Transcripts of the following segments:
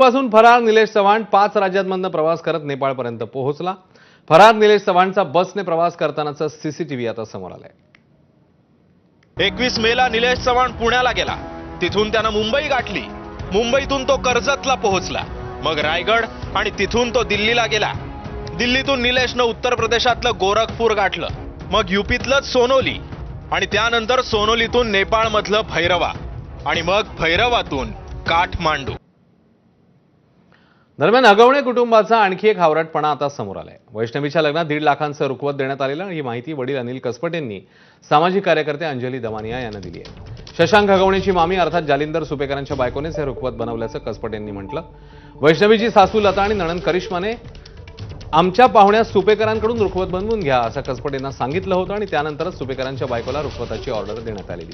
पासून फरार निलेश चव्हाण 5 राज्यांमधून प्रवास करत नेपाळपर्यंत पोहोचला। फरार निलेश चव्हाणचा बसने प्रवास करतानाचा सीसीटीव्ही आता समोर आलाय। 21 मेला निलेश चव्हाण पुण्याला गेला, तिथून त्यानं मुंबई गाठली। मुंबईतून तो कर्जतला पोहोचला, मग रायगड आणि तिथून तो दिल्लीला गेला। दिल्लीतून निलेशनं उत्तर प्रदेशातलं गोरखपूर गाठलं, मग यूपीतलं सोनोली आणि त्यानंतर सोनोलीतून नेपाळमधलं भैरवा आणि मग भैरवातून काठमांडू। दरम्यान अगवणे कुटुंबाचा आणखी एक हावराटपणा आता समोर आलाय। वैष्णवीच्या लग्नात 1.5 लाखांचं रुखवत देण्यात आलेलं ही माहिती वडील अनिल कसपटेंनी सामाजिक कार्यकर्ते अंजली दमानिया यांना दिली आहे। शशांक अगवणेची मामी अर्थात जालिंदर सुपेकरांच्या बायकोनेच हे रुखवत बनवल्याचं कसपटेंनी म्हटलं। वैष्णवीची सासू लता आणि नणंद करिश्माने आमच्या पाहुण्यास सुपेकरांकडून रुखवत बनवून घ्या असं कसपटेंना सांगितलं होतं आणि त्यानंतरच सुपेकरांच्या बायकोला रुखवताची ऑर्डर देण्यात आलेली।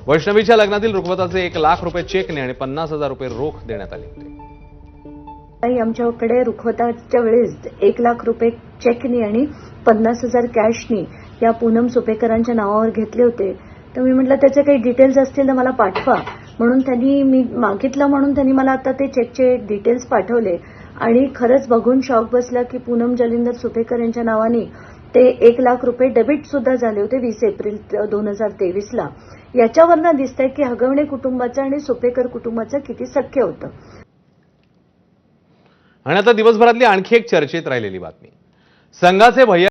वैष्णवीच्या लग्नातील रुखवताचे 1 लाख रुपये चेकने आणि 50,000 रुपये रोख देण्यात आले होते। आमच्याकडे रुखवताच्या वेळेस 1 लाख रुपये चेकनी आणि 50,000 कॅशनी या पूनम सुपेकरांच्या नावावर घेतले होते। तर मी म्हटलं त्याचे काही डिटेल्स असतील तर मला पाठवा, म्हणून मी मागितलं म्हणून त्यांनी मला आता ते चेकचे डिटेल्स पाठवले आणि खरंच बघून शॉक बसला की पूनम जालिंदर सुपेकर यांच्या नावाने ते 1 लाख रुपये डेबिट सुद्धा झाले होते 20 एप्रिल 2023ला। याच्यावरनं दिसतंय की हगवणे कुटुंबाचं आणि सुपेकर कुटुंबाचं किती सख्य होतं। आणि आता दिवसभरातली आणखी एक चर्चेत राहिलेली बातमी, संघाचे भैया